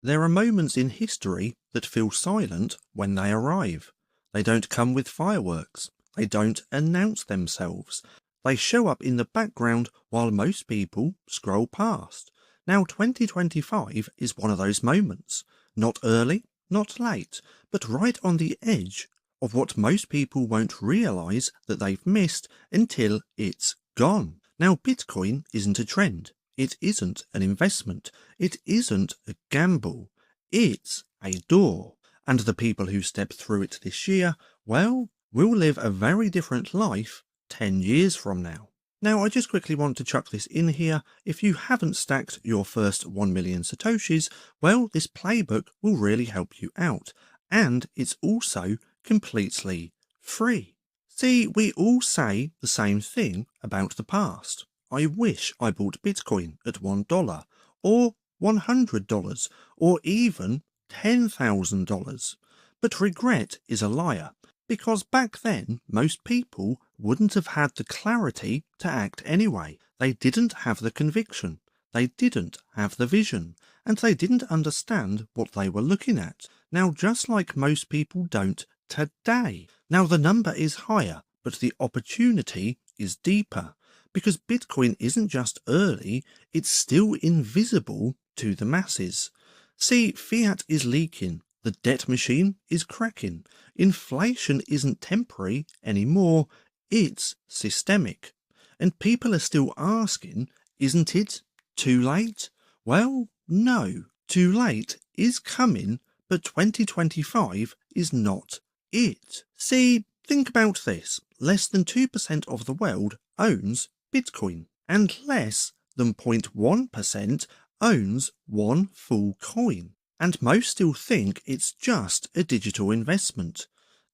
There are moments in history that feel silent when they arrive. They don't come with fireworks. They don't announce themselves. They show up in the background while most people scroll past. Now 2025 is one of those moments. Not early, not late, but right on the edge of what most people won't realise that they've missed until it's gone. Now Bitcoin isn't a trend. It isn't an investment. It isn't a gamble. It's a door. And the people who step through it this year, well, will live a very different life 10 years from now. Now, I just quickly want to chuck this in here. If you haven't stacked your first 1 million Satoshis, well, this playbook will really help you out. And it's also completely free. See, we all say the same thing about the past. I wish I bought Bitcoin at $1 or $100 or even $10,000. But regret is a liar, because back then most people wouldn't have had the clarity to act anyway. They didn't have the conviction, they didn't have the vision, and they didn't understand what they were looking at. Now, just like most people don't today. Now, the number is higher, but the opportunity is deeper, because Bitcoin isn't just early, it's still invisible to the masses. See, fiat is leaking, the debt machine is cracking, inflation isn't temporary anymore, it's systemic. And people are still asking, isn't it too late? Well, no, too late is coming, but 2025 is not it. See, think about this. Less than 2% of the world owns Bitcoin, and less than 0.1% owns one full coin. And most still think it's just a digital investment.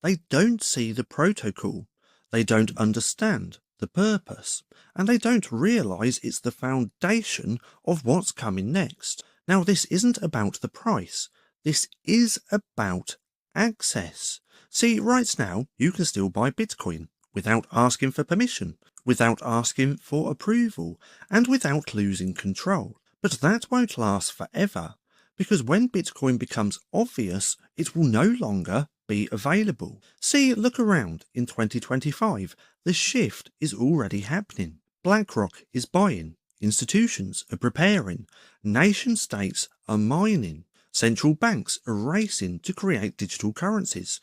They don't see the protocol, they don't understand the purpose, and they don't realise it's the foundation of what's coming next. Now, this isn't about the price, this is about access. See, right now, you can still buy Bitcoin without asking for permission, without asking for approval, and without losing control. But that won't last forever, because when Bitcoin becomes obvious, it will no longer be available. See, look around in 2025. The shift is already happening. BlackRock is buying, institutions are preparing, nation states are mining, central banks are racing to create digital currencies,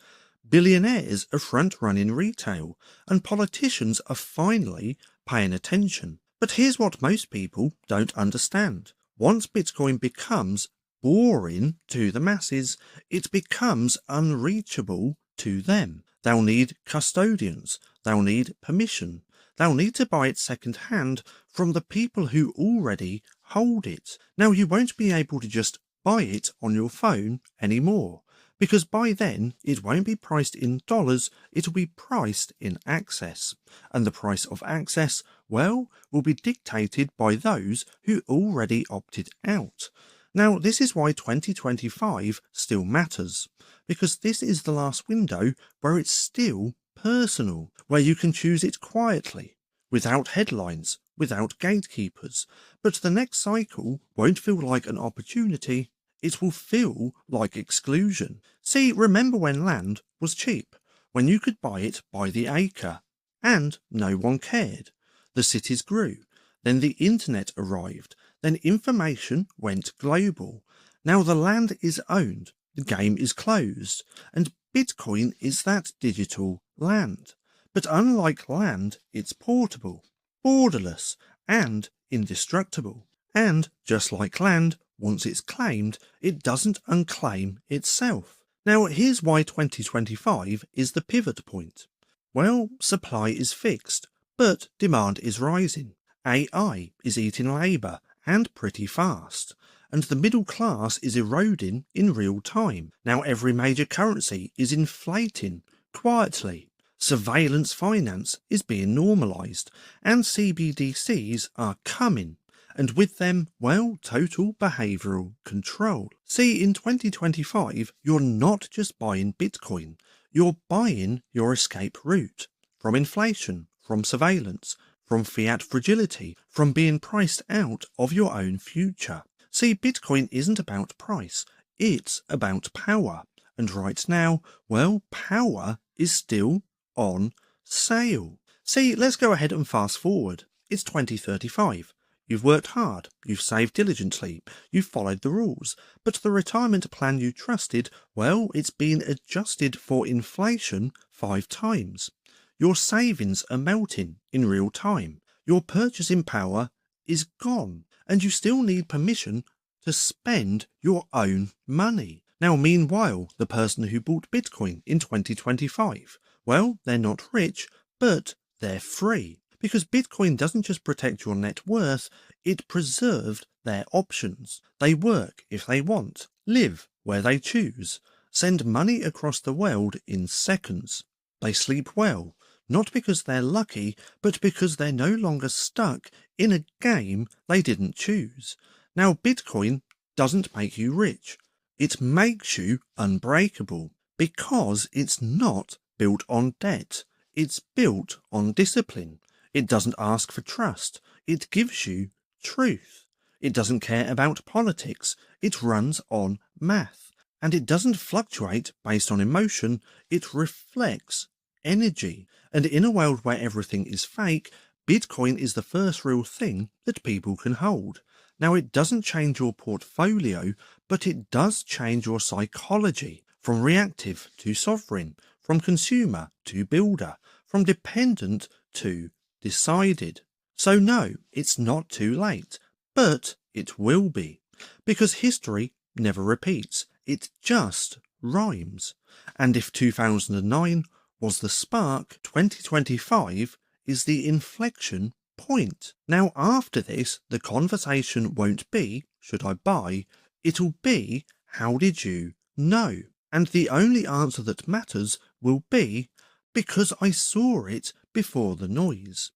billionaires are front-running retail, and politicians are finally paying attention. But here's what most people don't understand. Once Bitcoin becomes boring to the masses, it becomes unreachable to them. They'll need custodians, they'll need permission, they'll need to buy it second-hand from the people who already hold it. Now, you won't be able to just buy it on your phone anymore, because by then it won't be priced in dollars, it'll be priced in access. And the price of access, well, will be dictated by those who already opted out. Now, this is why 2025 still matters, because this is the last window where it's still personal, where you can choose it quietly, without headlines, without gatekeepers. But the next cycle won't feel like an opportunity, it will feel like exclusion. See, remember when land was cheap, when you could buy it by the acre, and no one cared. The cities grew, then the internet arrived, then information went global. Now the land is owned, the game is closed, and Bitcoin is that digital land. But unlike land, it's portable, borderless, and indestructible. And just like land, once it's claimed, it doesn't unclaim itself. Now, here's why 2025 is the pivot point. Well, supply is fixed, but demand is rising. AI is eating labour, and pretty fast. And the middle class is eroding in real time. Now every major currency is inflating, quietly. Surveillance finance is being normalised, and CBDCs are coming. And with them, well, total behavioural control. See, in 2025, you're not just buying Bitcoin, you're buying your escape route. From inflation, from surveillance, from fiat fragility, from being priced out of your own future. See, Bitcoin isn't about price, it's about power. And right now, well, power is still on sale. See, let's go ahead and fast forward. It's 2035. You've worked hard, you've saved diligently, you've followed the rules, but the retirement plan you trusted, well, it's been adjusted for inflation 5 times. Your savings are melting in real time. Your purchasing power is gone, and you still need permission to spend your own money. Now, meanwhile, the person who bought Bitcoin in 2025, well, they're not rich, but they're free. Because Bitcoin doesn't just protect your net worth, it preserved their options. They work if they want, live where they choose, send money across the world in seconds. They sleep well, not because they're lucky, but because they're no longer stuck in a game they didn't choose. Now, Bitcoin doesn't make you rich. It makes you unbreakable because it's not built on debt. It's built on discipline. It doesn't ask for trust. It gives you truth. It doesn't care about politics. It runs on math. And it doesn't fluctuate based on emotion. It reflects energy. And in a world where everything is fake, Bitcoin is the first real thing that people can hold. Now, it doesn't change your portfolio, but it does change your psychology from reactive to sovereign, from consumer to builder, from dependent to decided. So no, it's not too late, but it will be, because history never repeats, it just rhymes. And if 2009 was the spark, 2025 is the inflection point. Now, after this, the conversation won't be, should I buy? It'll be, how did you know? And the only answer that matters will be, because I saw it before the noise.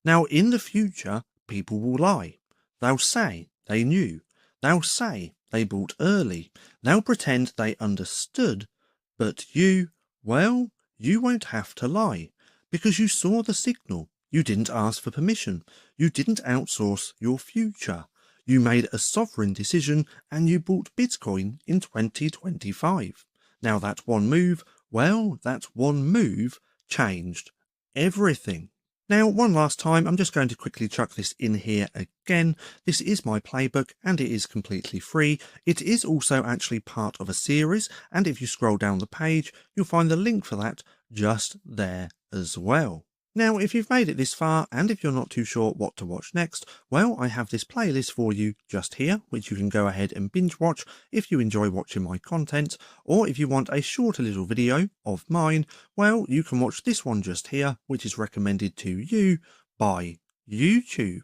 Now, in the future, people will lie. They'll say they knew. They'll say they bought early. They'll pretend they understood. But you, well, you won't have to lie, because you saw the signal. You didn't ask for permission. You didn't outsource your future. You made a sovereign decision and you bought Bitcoin in 2025. Now, that one move, well, that one move changed everything. Now, one last time, I'm just going to quickly chuck this in here again. This is my playbook and it is completely free. It is also actually part of a series, and if you scroll down the page, you'll find the link for that just there as well. Now, if you've made it this far, and if you're not too sure what to watch next, well, I have this playlist for you just here, which you can go ahead and binge watch if you enjoy watching my content, or if you want a shorter little video of mine, well, you can watch this one just here, which is recommended to you by YouTube.